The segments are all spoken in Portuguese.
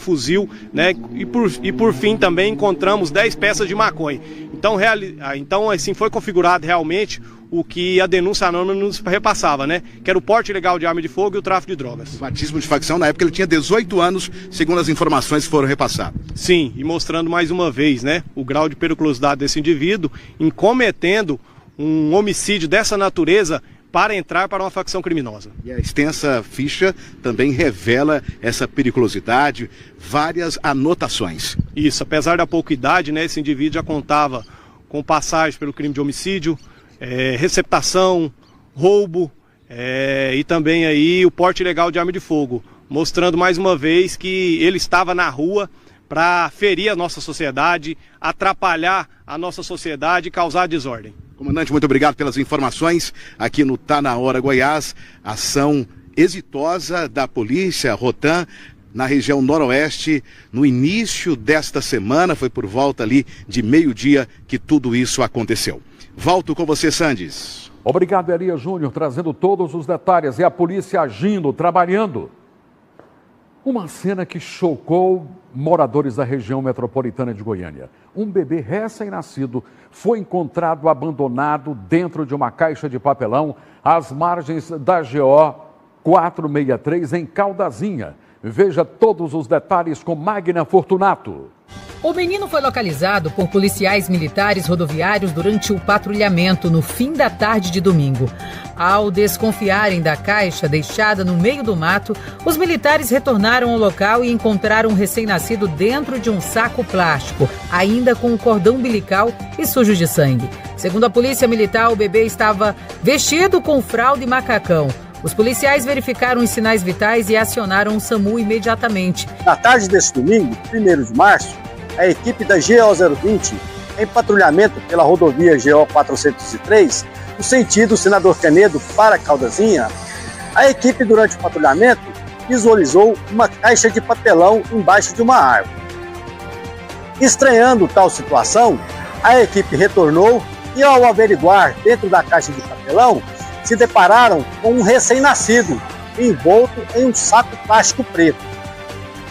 fuzil, né? E por fim também encontramos 10 peças de maconha. Então assim foi configurado realmente o que a denúncia anônima nos repassava, né? Que era o porte ilegal de arma de fogo e o tráfico de drogas. O batismo de facção, na época ele tinha 18 anos, segundo as informações que foram repassadas. Sim, e mostrando mais uma vez, né, o grau de periculosidade desse indivíduo em cometendo um homicídio dessa natureza para entrar para uma facção criminosa. E a extensa ficha também revela essa periculosidade, várias anotações. Isso, apesar da pouca idade, né, esse indivíduo já contava com passagem pelo crime de homicídio, receptação, roubo e também aí o porte ilegal de arma de fogo, mostrando mais uma vez que ele estava na rua para ferir a nossa sociedade, atrapalhar a nossa sociedade e causar desordem. Comandante, muito obrigado pelas informações aqui no Tá Na Hora Goiás, ação exitosa da polícia Rotan na região noroeste, no início desta semana, foi por volta ali de meio-dia que tudo isso aconteceu. Volto com você, Sandes. Obrigado, Elias Júnior, trazendo todos os detalhes. E a polícia agindo, trabalhando. Uma cena que chocou moradores da região metropolitana de Goiânia. Um bebê recém-nascido foi encontrado abandonado dentro de uma caixa de papelão às margens da GO 463 em Caldazinha. Veja todos os detalhes com Magna Fortunato. O menino foi localizado por policiais militares rodoviários durante o patrulhamento no fim da tarde de domingo. Ao desconfiarem da caixa deixada no meio do mato, os militares retornaram ao local e encontraram um recém-nascido dentro de um saco plástico, ainda com um cordão umbilical e sujo de sangue. Segundo a polícia militar, o bebê estava vestido com fralda e macacão. Os policiais verificaram os sinais vitais e acionaram o SAMU imediatamente. Na tarde desse domingo, 1º de março, a equipe da GO 020, em patrulhamento pela rodovia GO 403, no sentido Senador Canedo para Caldazinha, a equipe, durante o patrulhamento, visualizou uma caixa de papelão embaixo de uma árvore. Estranhando tal situação, a equipe retornou e, ao averiguar dentro da caixa de papelão, se depararam com um recém-nascido envolto em um saco plástico preto.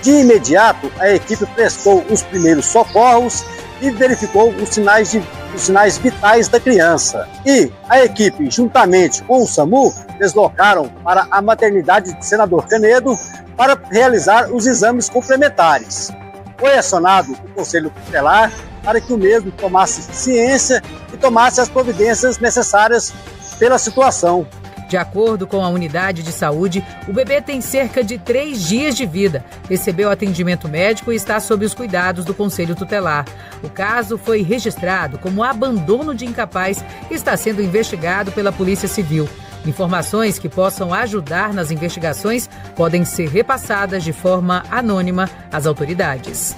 De imediato, a equipe prestou os primeiros socorros e verificou os sinais vitais da criança. E a equipe, juntamente com o SAMU, deslocaram para a maternidade de Senador Canedo para realizar os exames complementares. Foi acionado o Conselho Tutelar para que o mesmo tomasse ciência e tomasse as providências necessárias pela situação. De acordo com a unidade de saúde, o bebê tem cerca de 3 dias de vida, recebeu atendimento médico e está sob os cuidados do Conselho Tutelar. O caso foi registrado como abandono de incapaz e está sendo investigado pela Polícia Civil. Informações que possam ajudar nas investigações podem ser repassadas de forma anônima às autoridades.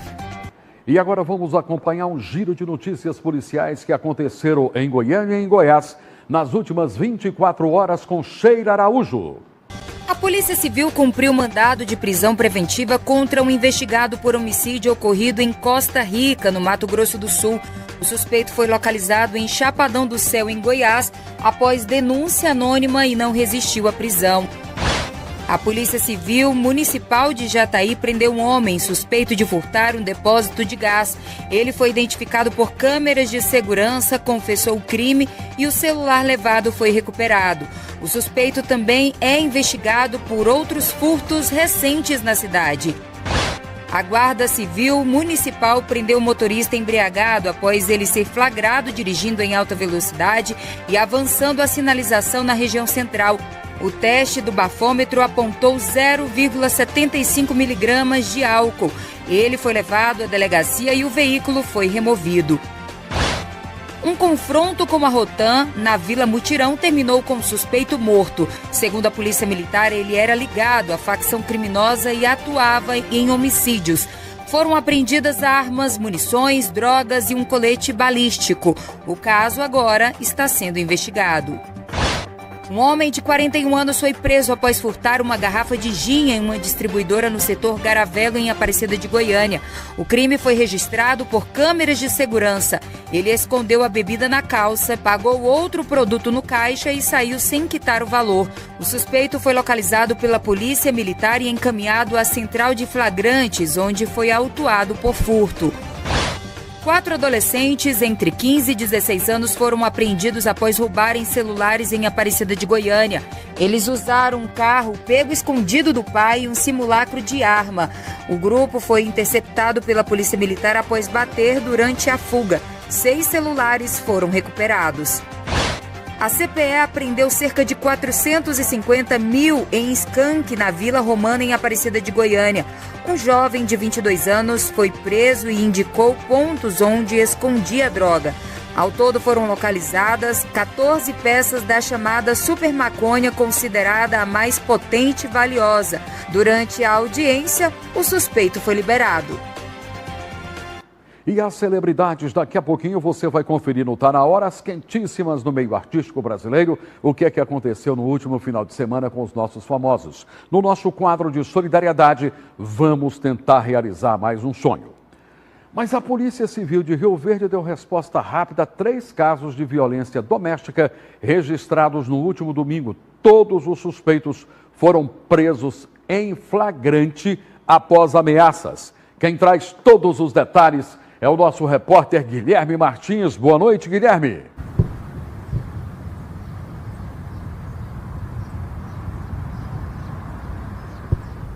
E agora vamos acompanhar um giro de notícias policiais que aconteceram em Goiânia e em Goiás nas últimas 24 horas com Sheila Araújo. A Polícia Civil cumpriu mandado de prisão preventiva contra um investigado por homicídio ocorrido em Costa Rica, no Mato Grosso do Sul. O suspeito foi localizado em Chapadão do Céu, em Goiás, após denúncia anônima e não resistiu à prisão. A Polícia Civil Municipal de Jataí prendeu um homem suspeito de furtar um depósito de gás. Ele foi identificado por câmeras de segurança, confessou o crime e o celular levado foi recuperado. O suspeito também é investigado por outros furtos recentes na cidade. A Guarda Civil Municipal prendeu um motorista embriagado após ele ser flagrado dirigindo em alta velocidade e avançando a sinalização na região central. O teste do bafômetro apontou 0,75 miligramas de álcool. Ele foi levado à delegacia e o veículo foi removido. Um confronto com a Rotan na Vila Mutirão terminou com o suspeito morto. Segundo a Polícia Militar, ele era ligado à facção criminosa e atuava em homicídios. Foram apreendidas armas, munições, drogas e um colete balístico. O caso agora está sendo investigado. Um homem de 41 anos foi preso após furtar uma garrafa de gin em uma distribuidora no setor Garavelo, em Aparecida de Goiânia. O crime foi registrado por câmeras de segurança. Ele escondeu a bebida na calça, pagou outro produto no caixa e saiu sem quitar o valor. O suspeito foi localizado pela Polícia Militar e encaminhado à Central de Flagrantes, onde foi autuado por furto. 4 adolescentes entre 15 e 16 anos foram apreendidos após roubarem celulares em Aparecida de Goiânia. Eles usaram um carro pego escondido do pai e um simulacro de arma. O grupo foi interceptado pela Polícia Militar após bater durante a fuga. 6 celulares foram recuperados. A CPE apreendeu cerca de 450 mil em skunk na Vila Romana, em Aparecida de Goiânia. Um jovem de 22 anos foi preso e indicou pontos onde escondia a droga. Ao todo foram localizadas 14 peças da chamada super maconha, considerada a mais potente e valiosa. Durante a audiência, o suspeito foi liberado. E as celebridades, daqui a pouquinho você vai conferir no Tá Na Hora, as quentíssimas no meio artístico brasileiro, o que é que aconteceu no último final de semana com os nossos famosos. No nosso quadro de solidariedade, vamos tentar realizar mais um sonho. Mas a Polícia Civil de Rio Verde deu resposta rápida a 3 casos de violência doméstica registrados no último domingo. Todos os suspeitos foram presos em flagrante após ameaças. Quem traz todos os detalhes é o nosso repórter Guilherme Martins. Boa noite, Guilherme.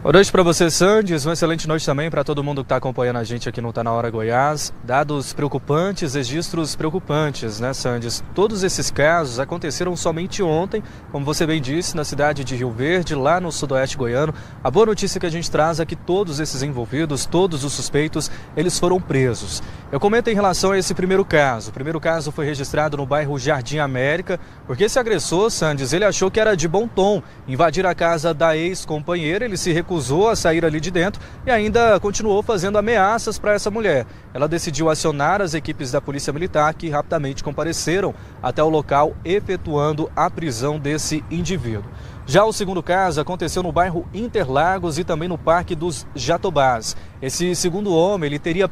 Boa noite para você, Sandes. Uma excelente noite também para todo mundo que está acompanhando a gente aqui no Tá Na Hora Goiás. Dados preocupantes, registros preocupantes, né, Sandes? Todos esses casos aconteceram somente ontem, como você bem disse, na cidade de Rio Verde, lá no sudoeste goiano. A boa notícia que a gente traz é que todos esses envolvidos, todos os suspeitos, eles foram presos. Eu comento em relação a esse primeiro caso. O primeiro caso foi registrado no bairro Jardim América, porque esse agressor, Sandes, ele achou que era de bom tom invadir a casa da ex-companheira. Ele se recusou a sair ali de dentro e ainda continuou fazendo ameaças para essa mulher. Ela decidiu acionar as equipes da Polícia Militar, que rapidamente compareceram até o local, efetuando a prisão desse indivíduo. Já o segundo caso aconteceu no bairro Interlagos e também no Parque dos Jatobás. Esse segundo homem, ele teria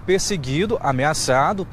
ameaçado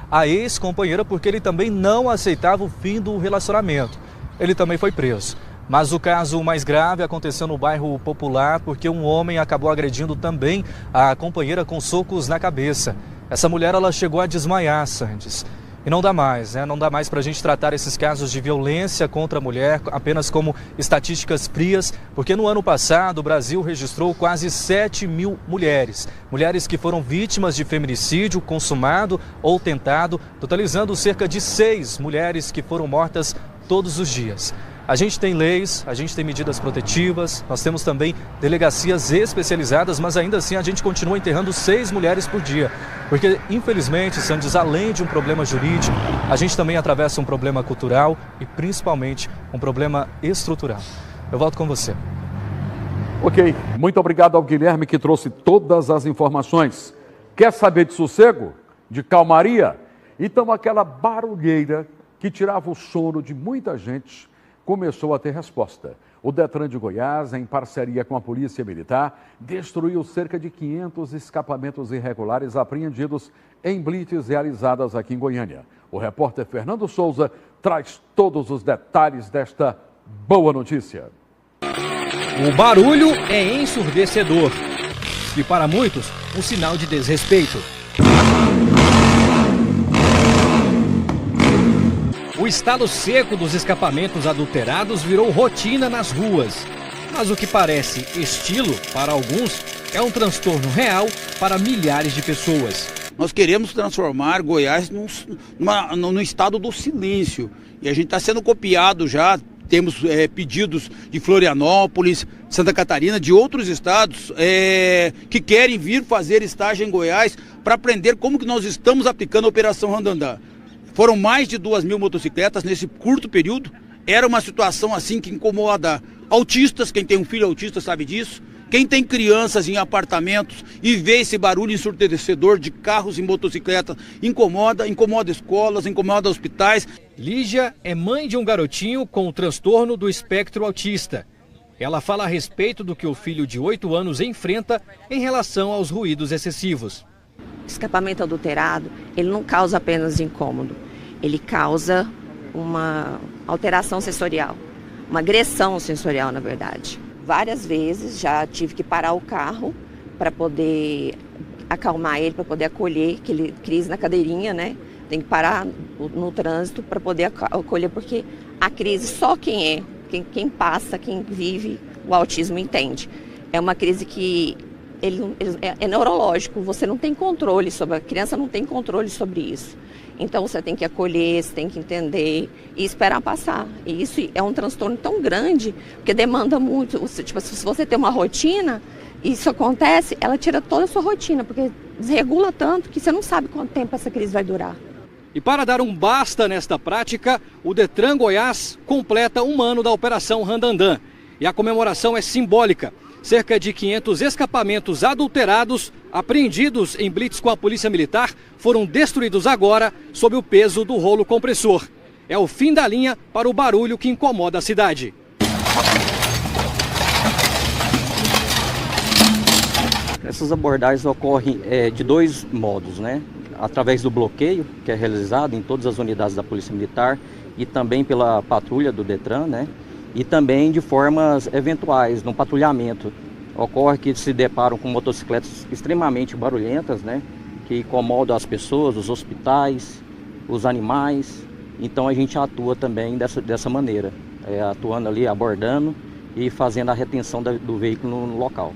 a ex-companheira porque ele também não aceitava o fim do relacionamento. Ele também foi preso. Mas o caso mais grave aconteceu no bairro Popular, porque um homem acabou agredindo também a companheira com socos na cabeça. Essa mulher, ela chegou a desmaiar, Sandes. E não dá mais, né? Não dá mais para a gente tratar esses casos de violência contra a mulher apenas como estatísticas frias, porque no ano passado o Brasil registrou quase 7 mil mulheres. Mulheres que foram vítimas de feminicídio consumado ou tentado, totalizando cerca de 6 mulheres que foram mortas todos os dias. A gente tem leis, a gente tem medidas protetivas, nós temos também delegacias especializadas, mas ainda assim a gente continua enterrando 6 mulheres por dia. Porque, infelizmente, Sandes, além de um problema jurídico, a gente também atravessa um problema cultural e, principalmente, um problema estrutural. Eu volto com você. Ok, muito obrigado ao Guilherme que trouxe todas as informações. Quer saber de sossego? De calmaria? Então aquela barulheira que tirava o sono de muita gente começou a ter resposta. O Detran de Goiás, em parceria com a Polícia Militar, destruiu cerca de 500 escapamentos irregulares apreendidos em blitz realizadas aqui em Goiânia. O repórter Fernando Souza traz todos os detalhes desta boa notícia. O barulho é ensurdecedor e, para muitos, um sinal de desrespeito. O estado seco dos escapamentos adulterados virou rotina nas ruas. Mas o que parece estilo para alguns é um transtorno real para milhares de pessoas. Nós queremos transformar Goiás no estado do silêncio. E a gente está sendo copiado já. Temos pedidos de Florianópolis, Santa Catarina, de outros estados que querem vir fazer estágio em Goiás para aprender como que nós estamos aplicando a Operação Randandã. Foram mais de 2.000 motocicletas nesse curto período. Era uma situação assim que incomoda autistas, quem tem um filho autista sabe disso. Quem tem crianças em apartamentos e vê esse barulho ensurdecedor de carros e motocicletas, incomoda escolas, incomoda hospitais. Lígia é mãe de um garotinho com o transtorno do espectro autista. Ela fala a respeito do que o filho de 8 anos enfrenta em relação aos ruídos excessivos. Escapamento adulterado, ele não causa apenas incômodo, ele causa uma alteração sensorial, uma agressão sensorial, na verdade. Várias vezes já tive que parar o carro para poder acalmar ele, para poder acolher, aquele crise na cadeirinha, né? Tem que parar no trânsito para poder acolher, porque a crise só quem passa, quem vive o autismo entende. É uma crise que é neurológico, você não tem controle sobre, a criança não tem controle sobre isso. Então você tem que acolher, você tem que entender e esperar passar. E isso é um transtorno tão grande, porque demanda muito. Tipo, se você tem uma rotina, isso acontece, ela tira toda a sua rotina, porque desregula tanto que você não sabe quanto tempo essa crise vai durar. E para dar um basta nesta prática, o Detran Goiás completa 1 ano da Operação Randandan. E a comemoração é simbólica. Cerca de 500 escapamentos adulterados, apreendidos em blitz com a Polícia Militar, foram destruídos agora sob o peso do rolo compressor. É o fim da linha para o barulho que incomoda a cidade. Essas abordagens ocorrem de 2 modos, né? Através do bloqueio, que é realizado em todas as unidades da Polícia Militar, e também pela patrulha do Detran, né? E também de formas eventuais, no patrulhamento. Ocorre que se deparam com motocicletas extremamente barulhentas, né? Que incomodam as pessoas, os hospitais, os animais. Então a gente atua também dessa maneira, atuando ali, abordando e fazendo a retenção do veículo no local.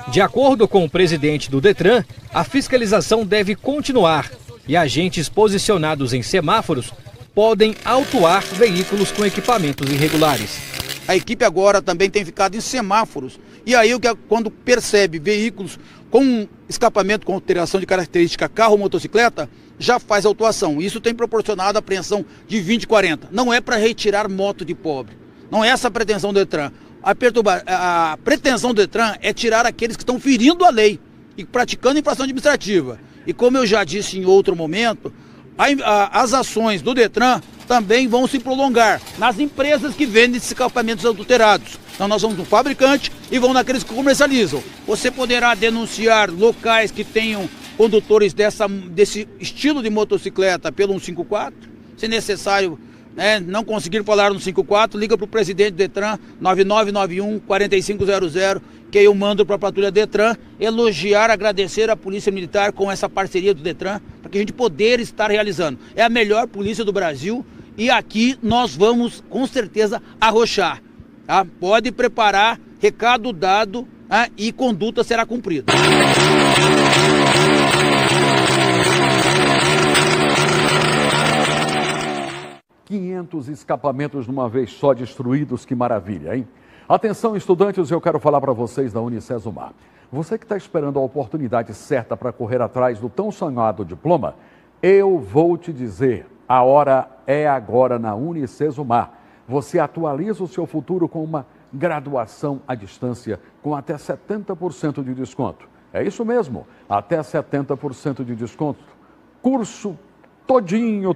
De acordo com o presidente do Detran, a fiscalização deve continuar e agentes posicionados em semáforos podem autuar veículos com equipamentos irregulares. A equipe agora também tem ficado em semáforos. E aí, quando percebe veículos com escapamento com alteração de característica carro ou motocicleta, já faz autuação. Isso tem proporcionado a apreensão de 20 e 40. Não é para retirar moto de pobre. Não é essa a pretensão do Detran. A pretensão do Detran é tirar aqueles que estão ferindo a lei e praticando infração administrativa. E como eu já disse em outro momento, as ações do Detran também vão se prolongar nas empresas que vendem esses escapamentos adulterados. Então nós vamos no fabricante e vamos naqueles que comercializam. Você poderá denunciar locais que tenham condutores desse estilo de motocicleta pelo 154. Se necessário, não conseguir falar no 154, liga para o presidente do Detran, 9991-4500, que eu mando para a patrulha Detran, elogiar, agradecer a Polícia Militar com essa parceria do Detran, para que a gente poder estar realizando. É a melhor polícia do Brasil e aqui nós vamos com certeza arrochar. Tá? Pode preparar, recado dado, e conduta será cumprida. 500 escapamentos de uma vez só destruídos, que maravilha, hein? Atenção, estudantes, eu quero falar para vocês da Unicesumar. Você que está esperando a oportunidade certa para correr atrás do tão sonhado diploma, eu vou te dizer, a hora é agora na Unicesumar. Você atualiza o seu futuro com uma graduação à distância com até 70% de desconto. É isso mesmo, até 70% de desconto. Curso todinho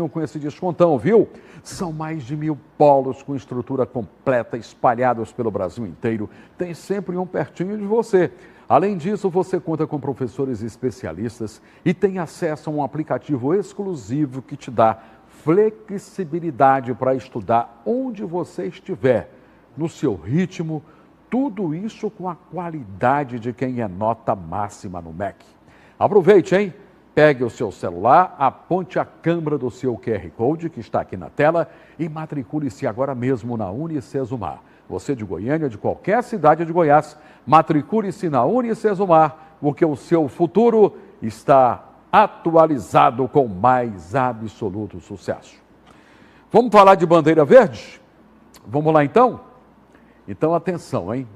com esse descontão, viu? São mais de 1000 polos com estrutura completa espalhados pelo Brasil inteiro. Tem sempre um pertinho de você. Além disso, você conta com professores especialistas e tem acesso a um aplicativo exclusivo que te dá flexibilidade para estudar onde você estiver, no seu ritmo, tudo isso com a qualidade de quem é nota máxima no MEC. Aproveite, hein? Pegue o seu celular, aponte a câmera do seu QR Code, que está aqui na tela, e matricule-se agora mesmo na Unicesumar. Você de Goiânia, de qualquer cidade de Goiás, matricule-se na Unicesumar, porque o seu futuro está atualizado com mais absoluto sucesso. Vamos falar de bandeira verde? Vamos lá então? Então atenção, hein?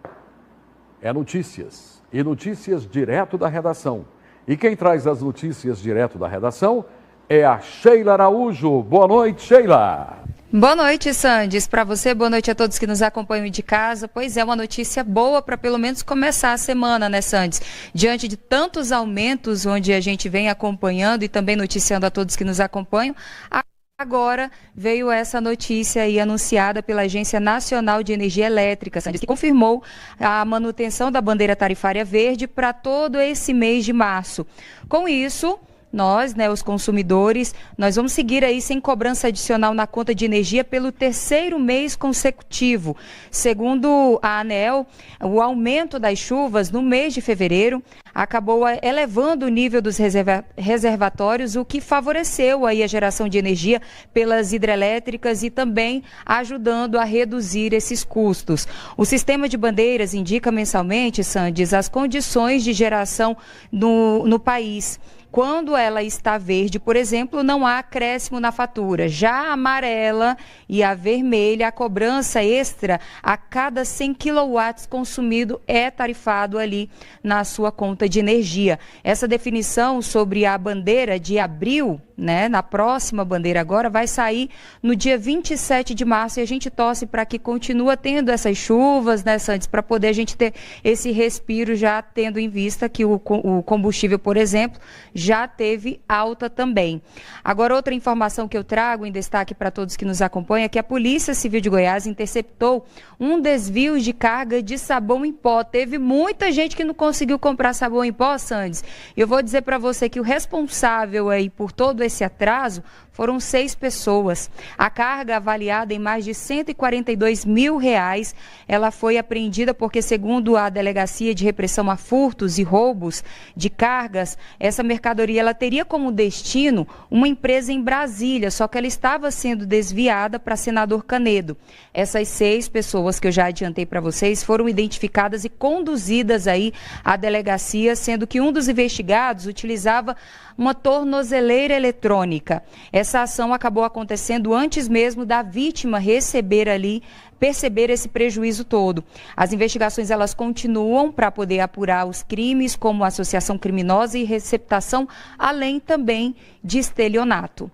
É notícias, e notícias direto da redação. E quem traz as notícias direto da redação é a Sheila Araújo. Boa noite, Sheila. Boa noite, Sandes. Para você, boa noite a todos que nos acompanham de casa. Pois é, uma notícia boa para pelo menos começar a semana, né, Sandes? Diante de tantos aumentos onde a gente vem acompanhando e também noticiando a todos que nos acompanham, agora veio essa notícia aí anunciada pela Agência Nacional de Energia Elétrica, Sandes, que confirmou a manutenção da bandeira tarifária verde para todo esse mês de março. Com isso, nós, né, os consumidores, nós vamos seguir aí sem cobrança adicional na conta de energia pelo 3º mês consecutivo. Segundo a ANEEL, o aumento das chuvas no mês de fevereiro acabou elevando o nível dos reservatórios, o que favoreceu aí a geração de energia pelas hidrelétricas e também ajudando a reduzir esses custos. O sistema de bandeiras indica mensalmente, Sandes, as condições de geração no país. Quando ela está verde, por exemplo, não há acréscimo na fatura. Já a amarela e a vermelha, a cobrança extra a cada 100 kW consumido é tarifado ali na sua conta de energia. Essa definição sobre a bandeira de abril, né, na próxima bandeira agora, vai sair no dia 27 de março e a gente torce para que continue tendo essas chuvas, né, Santos, para poder a gente ter esse respiro, já tendo em vista que o combustível, por exemplo, já teve alta também. Agora, outra informação que eu trago em destaque para todos que nos acompanham é que a Polícia Civil de Goiás interceptou um desvio de carga de sabão em pó. Teve muita gente que não conseguiu comprar sabão em pó, Sandes. Eu vou dizer para você que o responsável aí por todo esse atraso foram 6 pessoas. A carga, avaliada em mais de R$142 mil, ela foi apreendida porque, segundo a Delegacia de Repressão a Furtos e Roubos de Cargas, essa mercadoria ela teria como destino uma empresa em Brasília, só que ela estava sendo desviada para Senador Canedo. Essas 6 pessoas que eu já adiantei para vocês foram identificadas e conduzidas aí à delegacia, sendo que um dos investigados utilizava uma tornozeleira eletrônica. Essa ação acabou acontecendo antes mesmo da vítima perceber esse prejuízo todo. As investigações elas continuam para poder apurar os crimes como associação criminosa e receptação, além também de estelionato.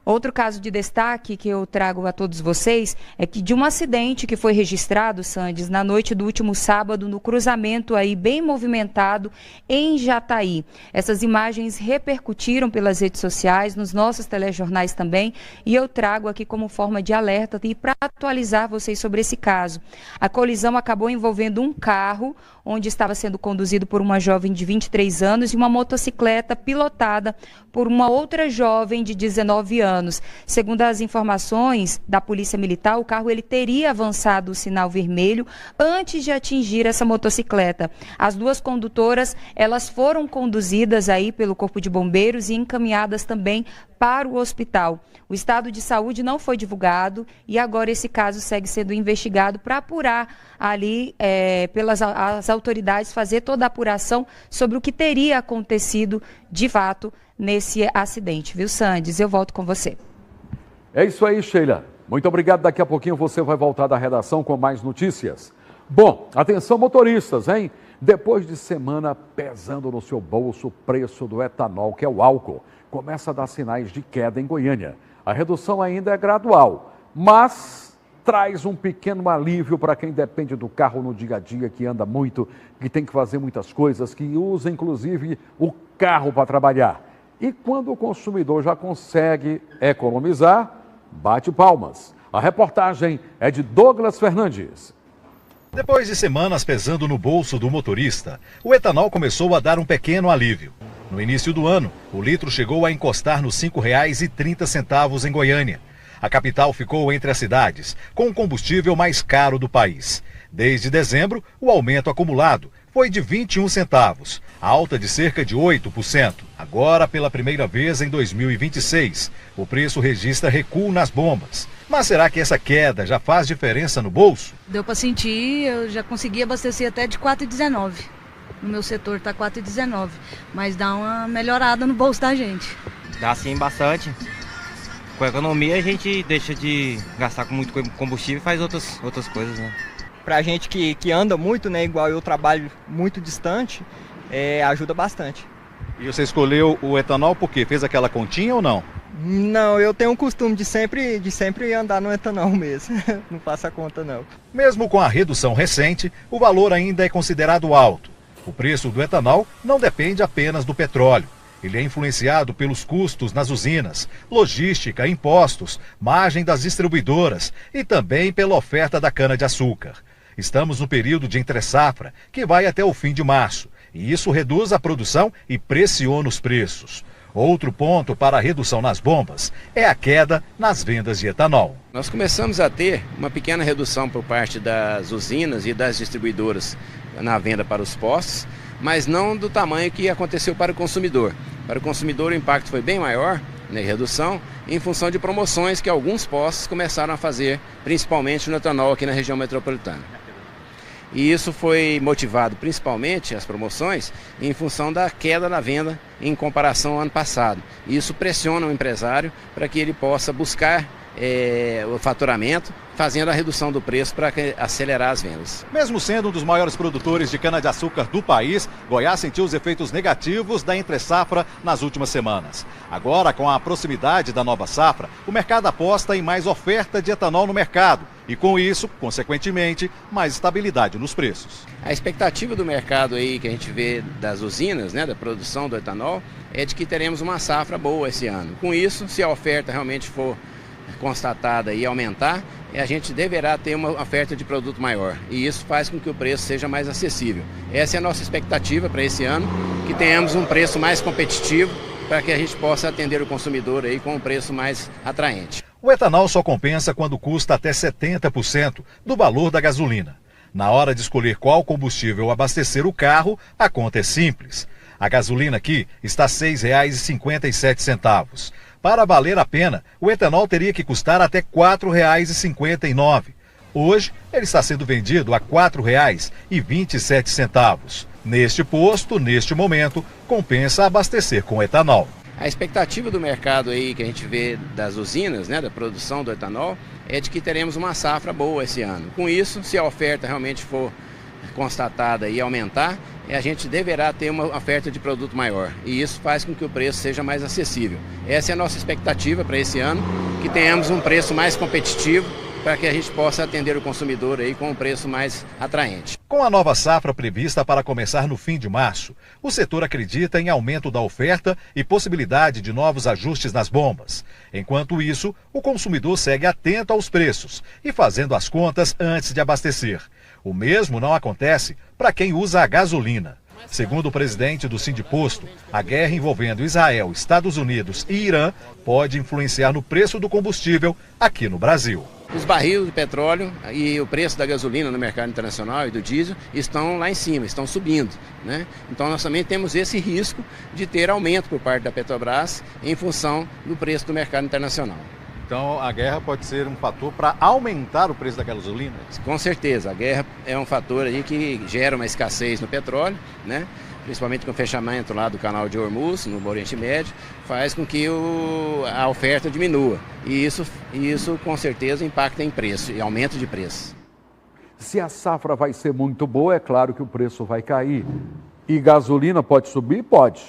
Outro caso de destaque que eu trago a todos vocês é que de um acidente que foi registrado, Sandes, na noite do último sábado, no cruzamento aí bem movimentado em Jataí. Essas imagens repercutiram pelas redes sociais, nos nossos telejornais também, e eu trago aqui como forma de alerta e para atualizar vocês sobre esse caso. A colisão acabou envolvendo um carro onde estava sendo conduzido por uma jovem de 23 anos e uma motocicleta pilotada por uma outra jovem de 19 anos. Segundo as informações da Polícia Militar, o carro ele teria avançado o sinal vermelho antes de atingir essa motocicleta. As 2 condutoras, elas foram conduzidas aí pelo Corpo de Bombeiros e encaminhadas também para o hospital. O estado de saúde não foi divulgado e agora esse caso segue sendo investigado para apurar ali pelas as autoridades, fazer toda a apuração sobre o que teria acontecido de fato nesse acidente. Viu, Sandes? Eu volto com você. É isso aí, Sheila. Muito obrigado. Daqui a pouquinho você vai voltar da redação com mais notícias. Bom, atenção motoristas, hein? Depois de semana pesando no seu bolso o preço do etanol, que é o álcool, começa a dar sinais de queda em Goiânia. A redução ainda é gradual, mas traz um pequeno alívio para quem depende do carro no dia a dia, que anda muito, que tem que fazer muitas coisas, que usa inclusive o carro para trabalhar. E quando o consumidor já consegue economizar, bate palmas. A reportagem é de Douglas Fernandes. Depois de semanas pesando no bolso do motorista, o etanol começou a dar um pequeno alívio. No início do ano, o litro chegou a encostar nos R$ 5,30 em Goiânia. A capital ficou entre as cidades com o combustível mais caro do país. Desde dezembro, o aumento acumulado foi de 21 centavos, alta de cerca de 8%. Agora, pela primeira vez em 2026, o preço registra recuo nas bombas. Mas será que essa queda já faz diferença no bolso? Deu para sentir, eu já consegui abastecer até de 4,19. No meu setor está 4,19, mas dá uma melhorada no bolso da gente. Dá sim bastante. Com a economia a gente deixa de gastar com muito combustível e faz outras coisas, né? Pra gente que anda muito, né, igual eu trabalho muito distante, ajuda bastante. E você escolheu o etanol por quê? Fez aquela continha ou não? Não, eu tenho um costume de sempre andar no etanol mesmo. Não faço a conta, não. Mesmo com a redução recente, o valor ainda é considerado alto. O preço do etanol não depende apenas do petróleo. Ele é influenciado pelos custos nas usinas, logística, impostos, margem das distribuidoras e também pela oferta da cana-de-açúcar. Estamos no período de entre-safra, que vai até o fim de março, e isso reduz a produção e pressiona os preços. Outro ponto para a redução nas bombas é a queda nas vendas de etanol. Nós começamos a ter uma pequena redução por parte das usinas e das distribuidoras na venda para os postos, mas não do tamanho que aconteceu para o consumidor. Para o consumidor o impacto foi bem maior, né, redução, em função de promoções que alguns postos começaram a fazer, principalmente no etanol aqui na região metropolitana. E isso foi motivado principalmente, as promoções, em função da queda na venda em comparação ao ano passado. E isso pressiona o empresário para que ele possa buscar o faturamento, fazendo a redução do preço para acelerar as vendas. Mesmo sendo um dos maiores produtores de cana-de-açúcar do país, Goiás sentiu os efeitos negativos da entre-safra nas últimas semanas. Agora, com a proximidade da nova safra, o mercado aposta em mais oferta de etanol no mercado e, com isso, consequentemente, mais estabilidade nos preços. A expectativa do mercado aí que a gente vê das usinas, né, da produção do etanol, é de que teremos uma safra boa esse ano. Com isso, se a oferta realmente for constatada e aumentar, a gente deverá ter uma oferta de produto maior e isso faz com que o preço seja mais acessível. Essa é a nossa expectativa para esse ano, que tenhamos um preço mais competitivo para que a gente possa atender o consumidor aí com um preço mais atraente. O etanol só compensa quando custa até 70% do valor da gasolina. Na hora de escolher qual combustível abastecer o carro, a conta é simples. A gasolina aqui está R$ 6,57. Para valer a pena, o etanol teria que custar até R$ 4,59. Hoje, ele está sendo vendido a R$ 4,27. Neste posto, neste momento, compensa abastecer com etanol. A expectativa do mercado aí que a gente vê das usinas, né, da produção do etanol, é de que teremos uma safra boa esse ano. Com isso, se a oferta realmente for constatada e aumentar, a gente deverá ter uma oferta de produto maior e isso faz com que o preço seja mais acessível. Essa é a nossa expectativa para esse ano, que tenhamos um preço mais competitivo para que a gente possa atender o consumidor aí com um preço mais atraente. Com a nova safra prevista para começar no fim de março, o setor acredita em aumento da oferta e possibilidade de novos ajustes nas bombas. Enquanto isso, o consumidor segue atento aos preços e fazendo as contas antes de abastecer. O mesmo não acontece para quem usa a gasolina. Segundo o presidente do Sindiposto, a guerra envolvendo Israel, Estados Unidos e Irã pode influenciar no preço do combustível aqui no Brasil. Os barris de petróleo e o preço da gasolina no mercado internacional e do diesel estão lá em cima, estão subindo, né? Então nós também temos esse risco de ter aumento por parte da Petrobras em função do preço do mercado internacional. Então a guerra pode ser um fator para aumentar o preço da gasolina? Com certeza, a guerra é um fator aí que gera uma escassez no petróleo, né? Principalmente com o fechamento lá do canal de Hormuz, no Oriente Médio, faz com que a oferta diminua. E isso com certeza impacta em preço e aumento de preço. Se a safra vai ser muito boa, é claro que o preço vai cair. E gasolina pode subir? Pode.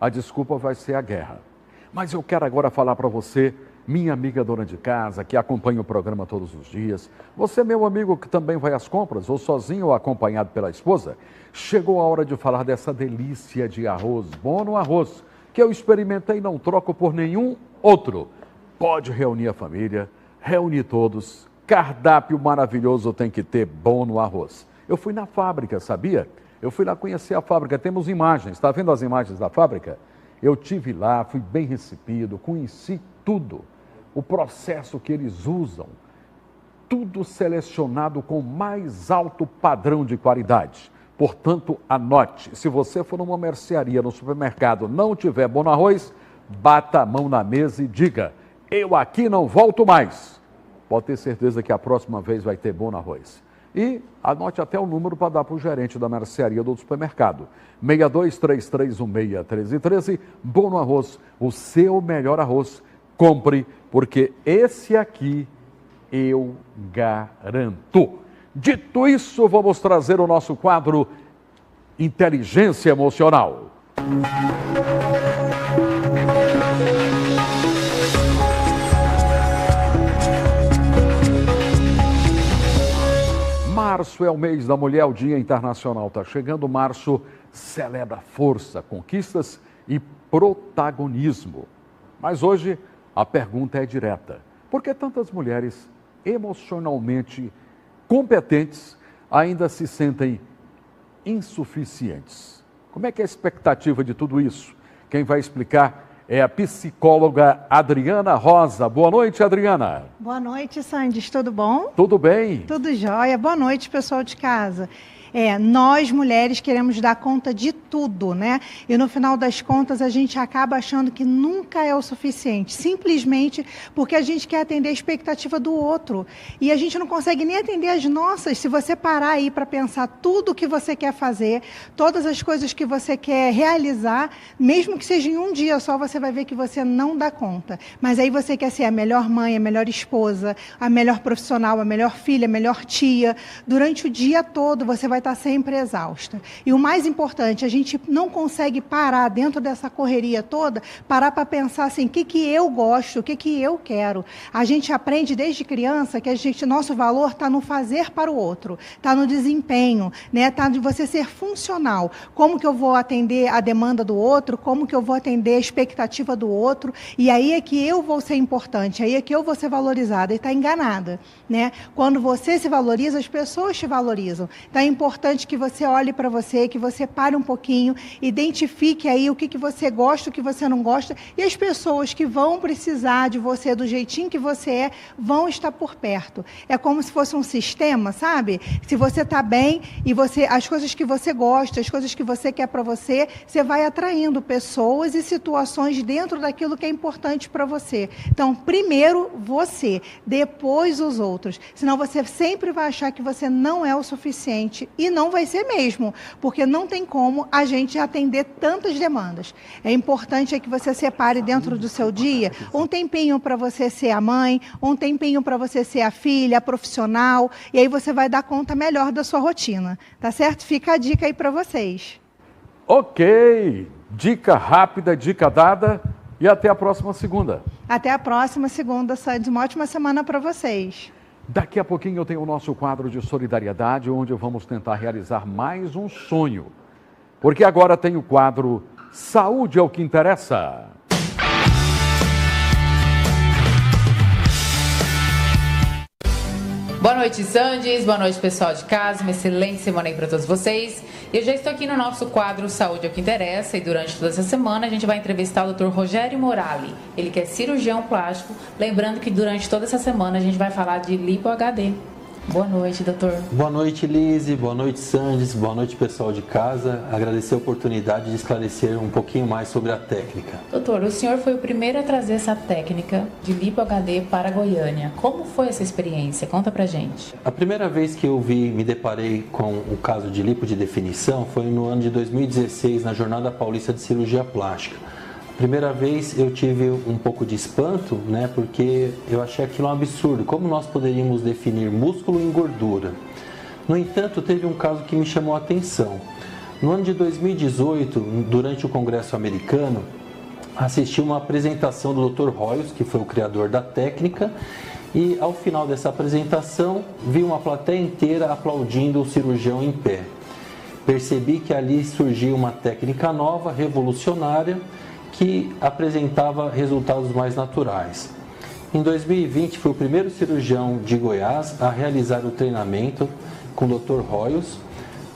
A desculpa vai ser a guerra. Mas eu quero agora falar para você, minha amiga dona de casa, que acompanha o programa todos os dias, você, meu amigo, que também vai às compras, ou sozinho ou acompanhado pela esposa, chegou a hora de falar dessa delícia de arroz, Bono Arroz, que eu experimentei e não troco por nenhum outro. Pode reunir a família, reunir todos, cardápio maravilhoso tem que ter Bono Arroz. Eu fui na fábrica, sabia? Eu fui lá conhecer a fábrica, temos imagens, está vendo as imagens da fábrica? Eu tive lá, fui bem recebido, conheci tudo, o processo que eles usam, tudo selecionado com mais alto padrão de qualidade. Portanto, anote, se você for numa mercearia, no supermercado, não tiver Bono Arroz, bata a mão na mesa e diga, eu aqui não volto mais. Pode ter certeza que a próxima vez vai ter Bono Arroz. E anote até o número para dar para o gerente da mercearia do supermercado. 6233161313, Bono Arroz, o seu melhor arroz. Compre, porque esse aqui eu garanto. Dito isso, vamos trazer o nosso quadro Inteligência Emocional. Março é o mês da mulher, o Dia Internacional está chegando. Março celebra força, conquistas e protagonismo. Mas hoje a pergunta é direta. Por que tantas mulheres emocionalmente competentes ainda se sentem insuficientes? Como é que é a expectativa de tudo isso? Quem vai explicar é a psicóloga Adriana Rosa. Boa noite, Adriana. Boa noite, Sandes. Tudo bom? Tudo bem. Tudo jóia. Boa noite, pessoal de casa. Nós mulheres queremos dar conta de tudo, né? E no final das contas a gente acaba achando que nunca é o suficiente, simplesmente porque a gente quer atender a expectativa do outro. E a gente não consegue nem atender as nossas. Se você parar aí para pensar tudo o que você quer fazer, todas as coisas que você quer realizar, mesmo que seja em um dia só, você vai ver que você não dá conta. Mas aí você quer ser a melhor mãe, a melhor esposa, a melhor profissional, a melhor filha, a melhor tia. Durante o dia todo você vai estar sempre exausta. E o mais importante, a gente não consegue parar dentro dessa correria toda, parar para pensar assim, o que eu gosto, o que eu quero. A gente aprende desde criança que nosso valor está no fazer para o outro, está no desempenho, né? Está de você ser funcional. Como que eu vou atender a demanda do outro, como que eu vou atender a expectativa do outro, e aí é que eu vou ser importante, aí é que eu vou ser valorizada, e está enganada, né? Quando você se valoriza, as pessoas te valorizam. Então é importante que você olhe para você, que você pare um pouquinho, identifique aí o que você gosta, o que você não gosta, e as pessoas que vão precisar de você do jeitinho que você é, vão estar por perto. É como se fosse um sistema, sabe? Se você está bem e as coisas que você gosta, as coisas que você quer para você, você vai atraindo pessoas e situações dentro daquilo que é importante para você. Então, primeiro você, depois os outros. Senão você sempre vai achar que você não é o suficiente. E não vai ser mesmo, porque não tem como a gente atender tantas demandas. É importante que você separe dentro do seu dia um tempinho para você ser a mãe, um tempinho para você ser a filha, a profissional, e aí você vai dar conta melhor da sua rotina, tá certo? Fica a dica aí para vocês. Ok, dica rápida, dica dada, e até a próxima segunda. Até a próxima segunda, Sandy. Uma ótima semana para vocês. Daqui a pouquinho eu tenho o nosso quadro de solidariedade, onde vamos tentar realizar mais um sonho. Porque agora tem o quadro Saúde é o que interessa. Boa noite, Sandes. Boa noite, pessoal de casa. Uma excelente semana aí para todos vocês. Eu já estou aqui no nosso quadro Saúde é o que interessa, e durante toda essa semana a gente vai entrevistar o Dr. Rogério Morali. Ele que é cirurgião plástico. Lembrando que durante toda essa semana a gente vai falar de lipo HD. Boa noite, doutor. Boa noite, Lise. Boa noite, Sandes. Boa noite, pessoal de casa. Agradecer a oportunidade de esclarecer um pouquinho mais sobre a técnica. Doutor, o senhor foi o primeiro a trazer essa técnica de lipo HD para Goiânia. Como foi essa experiência? Conta pra gente. A primeira vez que eu me deparei com o caso de lipo de definição foi no ano de 2016, na Jornada Paulista de Cirurgia Plástica. Primeira vez eu tive um pouco de espanto, né, porque eu achei aquilo um absurdo. Como nós poderíamos definir músculo em gordura? No entanto, teve um caso que me chamou a atenção. No ano de 2018, durante o Congresso Americano, assisti uma apresentação do Dr. Royos, que foi o criador da técnica, e ao final dessa apresentação, vi uma plateia inteira aplaudindo o cirurgião em pé. Percebi que ali surgiu uma técnica nova, revolucionária, que apresentava resultados mais naturais. Em 2020, fui o primeiro cirurgião de Goiás a realizar o treinamento com o Dr. Royos,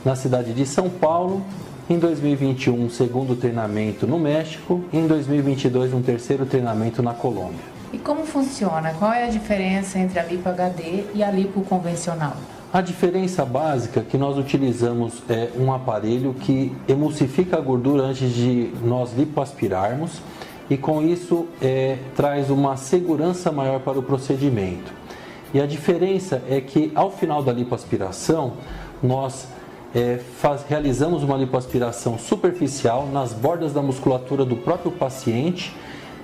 na cidade de São Paulo. Em 2021, um segundo treinamento no México. E em 2022, um terceiro treinamento na Colômbia. E como funciona? Qual é a diferença entre a lipo HD e a lipo convencional? A diferença básica é que nós utilizamos um aparelho que emulsifica a gordura antes de nós lipoaspirarmos, e com isso traz uma segurança maior para o procedimento. E a diferença é que ao final da lipoaspiração, nós realizamos uma lipoaspiração superficial nas bordas da musculatura do próprio paciente,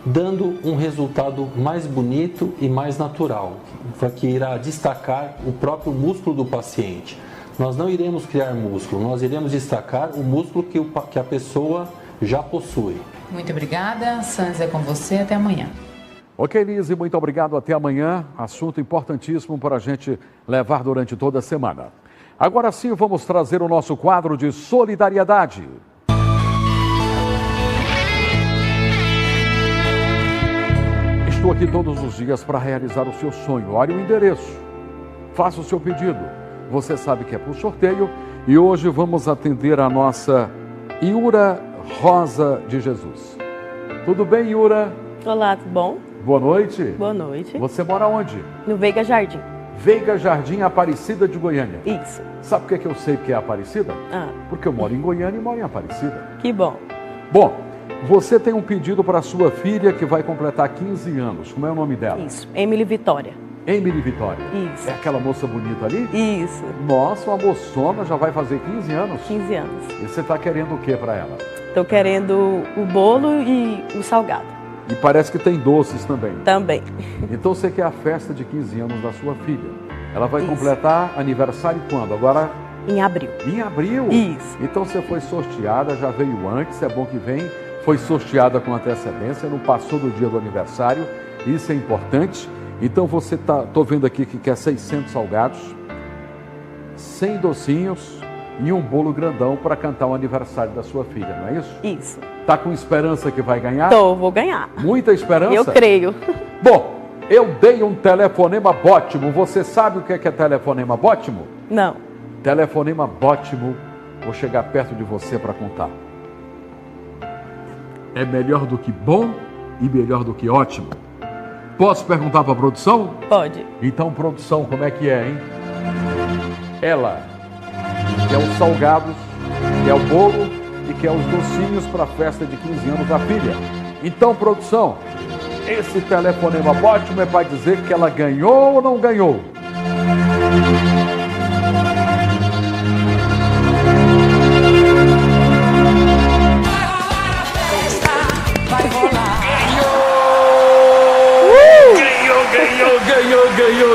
dando um resultado mais bonito e mais natural, que irá destacar o próprio músculo do paciente. Nós não iremos criar músculo, nós iremos destacar o músculo que a pessoa já possui. Muito obrigada, Sandes é com você, até amanhã. Ok, Lise, muito obrigado, até amanhã. Assunto importantíssimo para a gente levar durante toda a semana. Agora sim, vamos trazer o nosso quadro de solidariedade. Estou aqui todos os dias para realizar o seu sonho. Olha o endereço. Faça o seu pedido. Você sabe que é por sorteio. E hoje vamos atender a nossa Iura Rosa de Jesus. Tudo bem, Iura? Olá, tudo bom? Boa noite. Boa noite. Você mora onde? No Veiga Jardim. Veiga Jardim, Aparecida de Goiânia. Isso. Sabe por que eu sei que é Aparecida? Porque eu moro em Goiânia e moro em Aparecida. Que bom. Bom, você tem um pedido para sua filha que vai completar 15 anos. Como é o nome dela? Isso, Emily Vitória. Emily Vitória. Isso. É aquela moça bonita ali? Isso. Nossa, uma moçona, já vai fazer 15 anos? 15 anos. E você está querendo o que para ela? Estou querendo o bolo e o salgado. E parece que tem doces também. Também. Então você quer a festa de 15 anos da sua filha. Ela vai completar aniversário quando? Agora? Em abril. Em abril? Isso. Então você foi sorteada, já veio antes, é bom que vem. Foi sorteada com antecedência, não passou do dia do aniversário. Isso é importante. Então você tô vendo aqui que quer 600 salgados, 100 docinhos e um bolo grandão para cantar o aniversário da sua filha, não é isso? Isso. Tá com esperança que vai ganhar? Vou ganhar. Muita esperança? Eu creio. Bom, eu dei um telefonema bótimo. Você sabe o que é telefonema bótimo? Não. Telefonema bótimo, vou chegar perto de você para contar. É melhor do que bom e melhor do que ótimo. Posso perguntar para a produção? Pode. Então, produção, como é que é, hein? Ela quer os salgados, quer o bolo e quer os docinhos para a festa de 15 anos da filha. Então, produção, esse telefonema ótimo é para dizer que ela ganhou ou não ganhou? Vai rolar.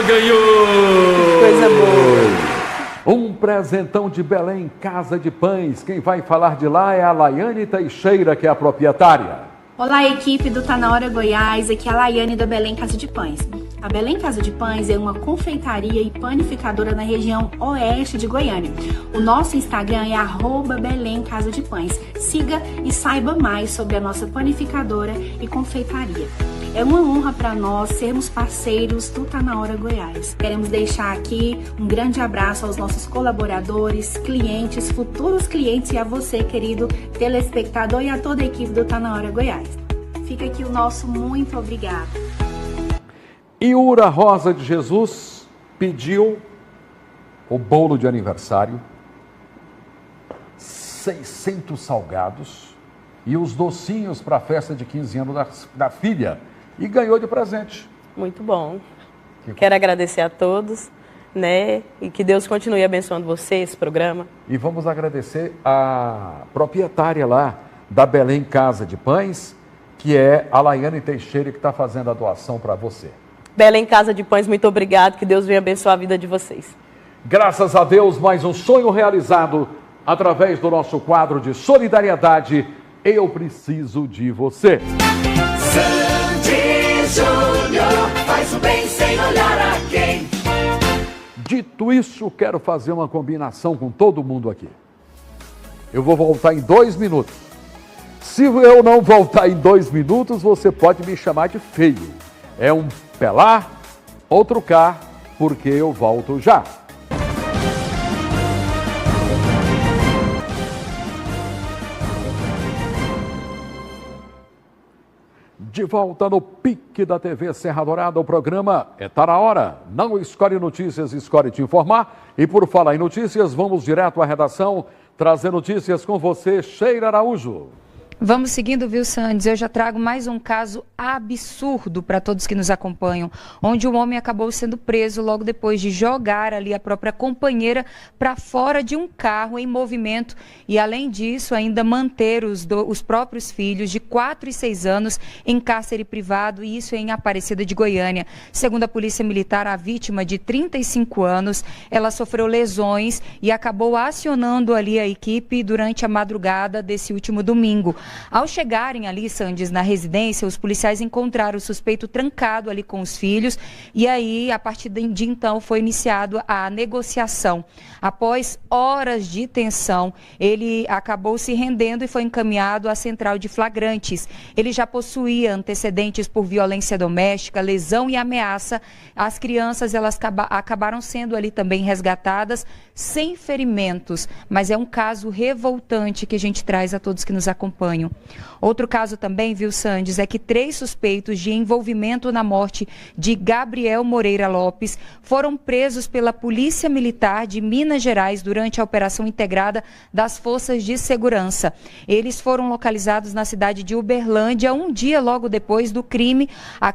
Ganhou! Coisa boa! Um presentão de Belém, Casa de Pães. Quem vai falar de lá é a Laiane Teixeira, que é a proprietária. Olá, equipe do Tá Na Hora Goiás, aqui é a Laiane da Belém Casa de Pães. A Belém Casa de Pães é uma confeitaria e panificadora na região oeste de Goiânia. O nosso Instagram é @Belém Casa de Pães. Siga e saiba mais sobre a nossa panificadora e confeitaria. É uma honra para nós sermos parceiros do Tá Na Hora Goiás. Queremos deixar aqui um grande abraço aos nossos colaboradores, clientes, futuros clientes e a você, querido telespectador, e a toda a equipe do Tá Na Hora Goiás. Fica aqui o nosso muito obrigado. Iura Rosa de Jesus pediu o bolo de aniversário, 600 salgados e os docinhos para a festa de 15 anos da filha. E ganhou de presente. Muito bom. Quero agradecer a todos, né? E que Deus continue abençoando você, esse programa. E vamos agradecer a proprietária lá da Belém Casa de Pães, que é a Laiane Teixeira, que está fazendo a doação para você. Belém Casa de Pães, muito obrigado. Que Deus venha abençoar a vida de vocês. Graças a Deus, mais um sonho realizado através do nosso quadro de solidariedade. Eu preciso de você. Sandy Júnior faz o bem sem olhar a quem. Dito isso, quero fazer uma combinação com todo mundo aqui. Eu vou voltar em 2 minutos. Se eu não voltar em 2 minutos, você pode me chamar de feio. É um pelar ou trucar, porque eu volto já. De volta no pique da TV Serra Dourada, o programa Tá Na Hora. Não escolhe notícias, escolhe te informar. E por falar em notícias, vamos direto à redação, trazer notícias com você, Sheila Araújo. Vamos seguindo, viu, Sandes? Eu já trago mais um caso absurdo para todos que nos acompanham, onde um homem acabou sendo preso logo depois de jogar ali a própria companheira para fora de um carro em movimento e, além disso, ainda manter os próprios filhos de 4 e 6 anos em cárcere privado, e isso em Aparecida de Goiânia. Segundo a Polícia Militar, a vítima de 35 anos, ela sofreu lesões e acabou acionando ali a equipe durante a madrugada desse último domingo. Ao chegarem ali, Sandes, na residência, os policiais encontraram o suspeito trancado ali com os filhos e aí, a partir de então, foi iniciado a negociação. Após horas de tensão, ele acabou se rendendo e foi encaminhado à central de flagrantes. Ele já possuía antecedentes por violência doméstica, lesão e ameaça. As crianças, elas acabaram sendo ali também resgatadas sem ferimentos, mas é um caso revoltante que a gente traz a todos que nos acompanham. Outro caso também, viu, Sandes, é que 3 suspeitos de envolvimento na morte de Gabriel Moreira Lopes foram presos pela Polícia Militar de Minas Gerais durante a operação integrada das Forças de Segurança. Eles foram localizados na cidade de Uberlândia, um dia logo depois do crime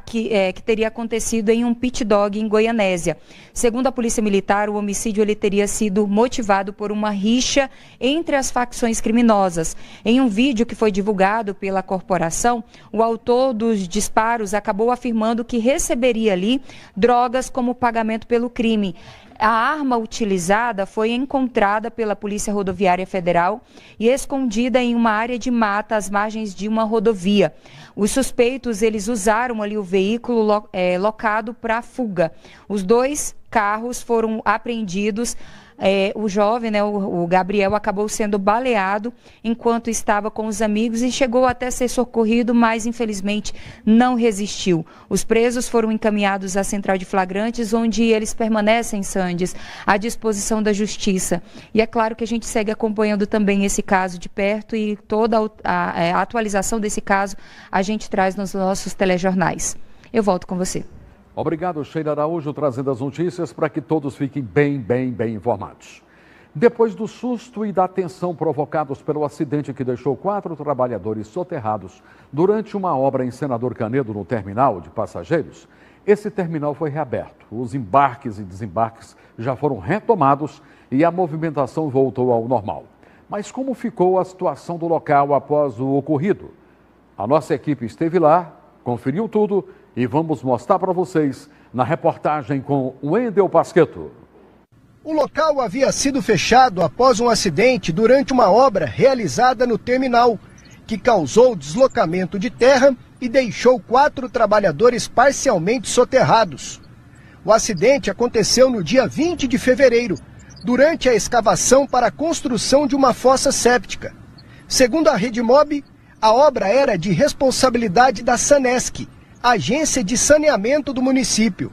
que teria acontecido em um pit dog em Goianésia. Segundo a Polícia Militar, o homicídio ele teria sido motivado por uma rixa entre as facções criminosas. Em um vídeo que foi divulgado pela corporação, o autor dos disparos acabou afirmando que receberia ali drogas como pagamento pelo crime. A arma utilizada foi encontrada pela Polícia Rodoviária Federal e escondida em uma área de mata às margens de uma rodovia. Os suspeitos, eles usaram ali o veículo locado para fuga. Os 2 carros foram apreendidos. O jovem, o Gabriel, acabou sendo baleado enquanto estava com os amigos e chegou até ser socorrido, mas infelizmente não resistiu. Os presos foram encaminhados à central de flagrantes, onde eles permanecem, Sandes, à disposição da justiça. E é claro que a gente segue acompanhando também esse caso de perto e toda a atualização desse caso a gente traz nos nossos telejornais. Eu volto com você. Obrigado, Sheila Araújo, trazendo as notícias para que todos fiquem bem informados. Depois do susto e da tensão provocados pelo acidente que deixou 4 trabalhadores soterrados durante uma obra em Senador Canedo no terminal de passageiros, esse terminal foi reaberto. Os embarques e desembarques já foram retomados e a movimentação voltou ao normal. Mas como ficou a situação do local após o ocorrido? A nossa equipe esteve lá, conferiu tudo e vamos mostrar para vocês na reportagem com Wendel Pasquetto. O local havia sido fechado após um acidente durante uma obra realizada no terminal, que causou deslocamento de terra e deixou 4 trabalhadores parcialmente soterrados. O acidente aconteceu no dia 20 de fevereiro, durante a escavação para a construção de uma fossa séptica. Segundo a Redmob, a obra era de responsabilidade da Sanesc, agência de saneamento do município.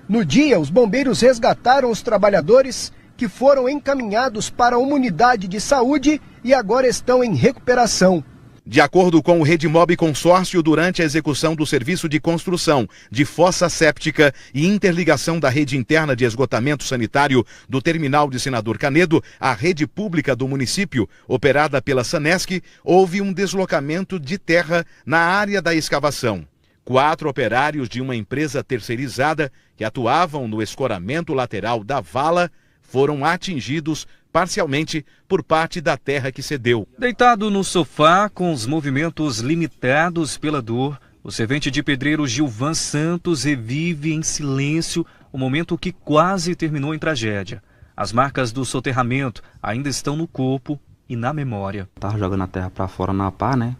No dia, os bombeiros resgataram os trabalhadores que foram encaminhados para uma unidade de saúde e agora estão em recuperação. De acordo com o Redmob Consórcio, durante a execução do serviço de construção de fossa séptica e interligação da rede interna de esgotamento sanitário do terminal de Senador Canedo, a rede pública do município, operada pela Sanesc, houve um deslocamento de terra na área da escavação. 4 operários de uma empresa terceirizada que atuavam no escoramento lateral da vala foram atingidos parcialmente por parte da terra que cedeu. Deitado no sofá, com os movimentos limitados pela dor, o servente de pedreiro Gilvan Santos revive em silêncio o momento que quase terminou em tragédia. As marcas do soterramento ainda estão no corpo e na memória. Estava jogando a terra para fora na pá, né?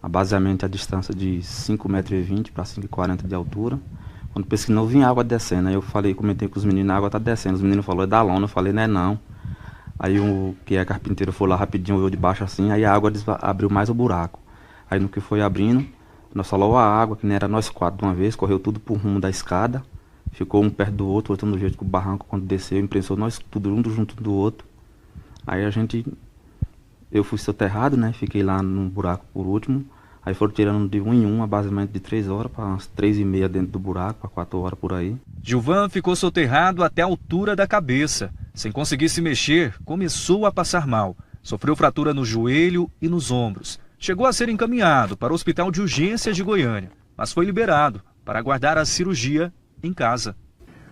Basicamente a distância de 5,20 metros para 5,40 de altura. Quando pensei que não vinha água descendo, aí eu comentei com os meninos, a água tá descendo. Os meninos falaram, é da lona, eu falei, não é não. Aí o que é carpinteiro foi lá rapidinho, eu de baixo assim, aí a água abriu mais o buraco. Aí no que foi abrindo, nós falou a água, que nem era nós 4 de uma vez, correu tudo pro rumo da escada, ficou um perto do outro no jeito que o barranco quando desceu, imprensou nós tudo um junto do outro. Aí eu fui soterrado, né, fiquei lá no buraco por último. Aí foram tirando de 1 em 1, basicamente de 3 horas para umas 3h30 dentro do buraco, para 4 horas por aí. Gilvan ficou soterrado até a altura da cabeça. Sem conseguir se mexer, começou a passar mal. Sofreu fratura no joelho e nos ombros. Chegou a ser encaminhado para o Hospital de Urgências de Goiânia, mas foi liberado para aguardar a cirurgia em casa.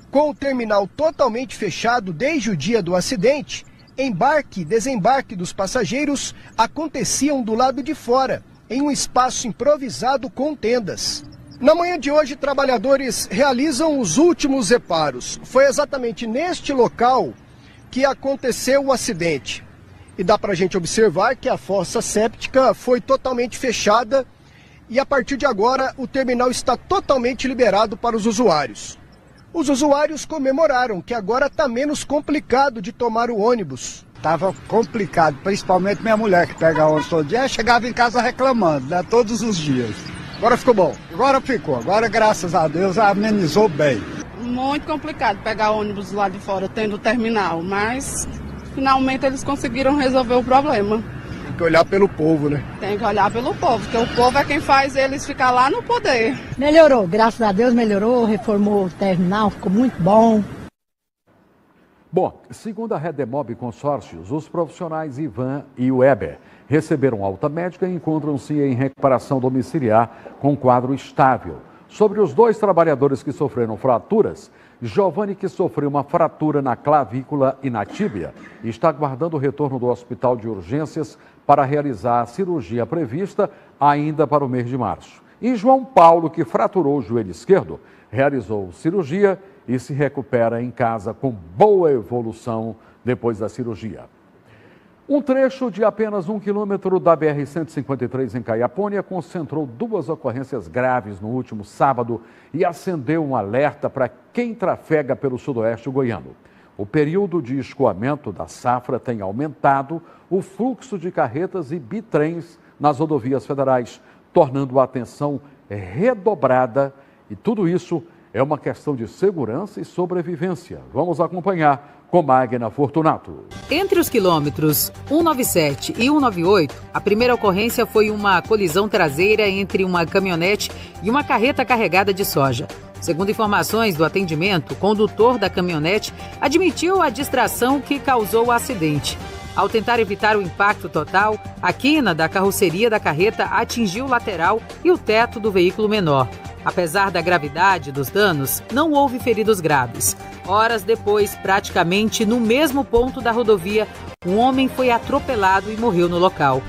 Com o terminal totalmente fechado desde o dia do acidente, embarque e desembarque dos passageiros aconteciam do lado de fora, em um espaço improvisado com tendas. Na manhã de hoje, trabalhadores realizam os últimos reparos. Foi exatamente neste local que aconteceu o acidente. E dá para a gente observar que a fossa séptica foi totalmente fechada e a partir de agora o terminal está totalmente liberado para os usuários. Os usuários comemoraram que agora está menos complicado de tomar o ônibus. Estava complicado, principalmente minha mulher que pega ônibus todo dia, chegava em casa reclamando, né, todos os dias. Agora ficou bom? Agora ficou, agora graças a Deus amenizou bem. Muito complicado pegar ônibus lá de fora, tendo terminal, mas finalmente eles conseguiram resolver o problema. Tem que olhar pelo povo, né? Tem que olhar pelo povo, porque o povo é quem faz eles ficar lá no poder. Melhorou, graças a Deus melhorou, reformou o terminal, ficou muito bom. Bom, segundo a Redemob Consórcios, os profissionais Ivan e Weber receberam alta médica e encontram-se em recuperação domiciliar com quadro estável. Sobre os 2 trabalhadores que sofreram fraturas, Giovanni, que sofreu uma fratura na clavícula e na tíbia, está aguardando o retorno do hospital de urgências para realizar a cirurgia prevista ainda para o mês de março. E João Paulo, que fraturou o joelho esquerdo, realizou cirurgia e se recupera em casa com boa evolução depois da cirurgia. Um trecho de apenas 1 quilômetro da BR-153 em Caiapônia concentrou 2 ocorrências graves no último sábado e acendeu um alerta para quem trafega pelo sudoeste goiano. O período de escoamento da safra tem aumentado o fluxo de carretas e bitrens nas rodovias federais, tornando a atenção redobrada, e tudo isso é uma questão de segurança e sobrevivência. Vamos acompanhar com Magna Fortunato. Entre os quilômetros 197 e 198, a primeira ocorrência foi uma colisão traseira entre uma caminhonete e uma carreta carregada de soja. Segundo informações do atendimento, o condutor da caminhonete admitiu a distração que causou o acidente. Ao tentar evitar o impacto total, a quina da carroceria da carreta atingiu o lateral e o teto do veículo menor. Apesar da gravidade dos danos, não houve feridos graves. Horas depois, praticamente no mesmo ponto da rodovia, um homem foi atropelado e morreu no local.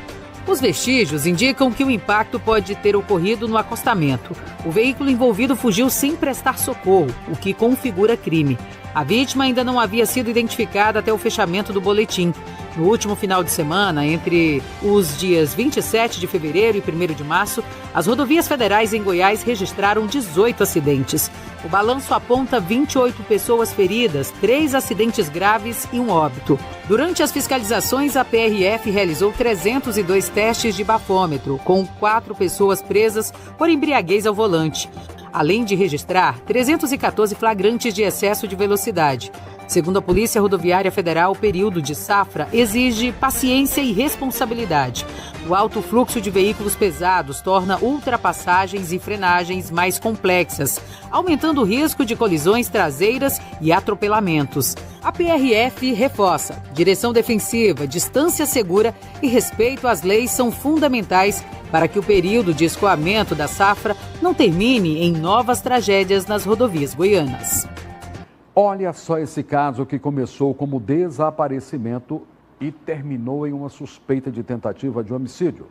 Os vestígios indicam que o impacto pode ter ocorrido no acostamento. O veículo envolvido fugiu sem prestar socorro, o que configura crime. A vítima ainda não havia sido identificada até o fechamento do boletim. No último final de semana, entre os dias 27 de fevereiro e 1º de março, as rodovias federais em Goiás registraram 18 acidentes. O balanço aponta 28 pessoas feridas, 3 acidentes graves e um óbito. Durante as fiscalizações, a PRF realizou 302 testes de bafômetro, com 4 pessoas presas por embriaguez ao volante, além de registrar 314 flagrantes de excesso de velocidade. Segundo a Polícia Rodoviária Federal, o período de safra exige paciência e responsabilidade. O alto fluxo de veículos pesados torna ultrapassagens e frenagens mais complexas, aumentando o risco de colisões traseiras e atropelamentos. A PRF reforça: direção defensiva, distância segura e respeito às leis são fundamentais para que o período de escoamento da safra não termine em novas tragédias nas rodovias goianas. Olha só esse caso que começou como desaparecimento e terminou em uma suspeita de tentativa de homicídio.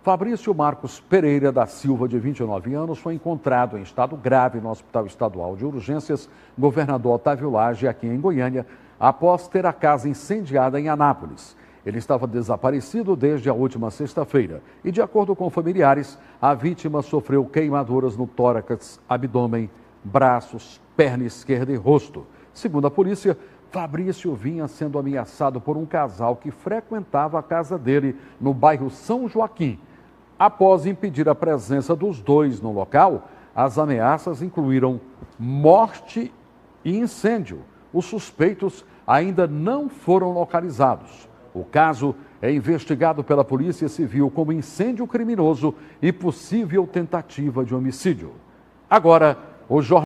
Fabrício Marcos Pereira da Silva, de 29 anos, foi encontrado em estado grave no Hospital Estadual de Urgências Governador Otávio Lage, aqui em Goiânia, após ter a casa incendiada em Anápolis. Ele estava desaparecido desde a última sexta-feira e, de acordo com familiares, a vítima sofreu queimaduras no tórax, abdômen, braços, perna esquerda e rosto. Segundo a polícia, Fabrício vinha sendo ameaçado por um casal que frequentava a casa dele no bairro São Joaquim. Após impedir a presença dos dois no local, as ameaças incluíram morte e incêndio. Os suspeitos ainda não foram localizados. O caso é investigado pela Polícia Civil como incêndio criminoso e possível tentativa de homicídio. Agora, o jornal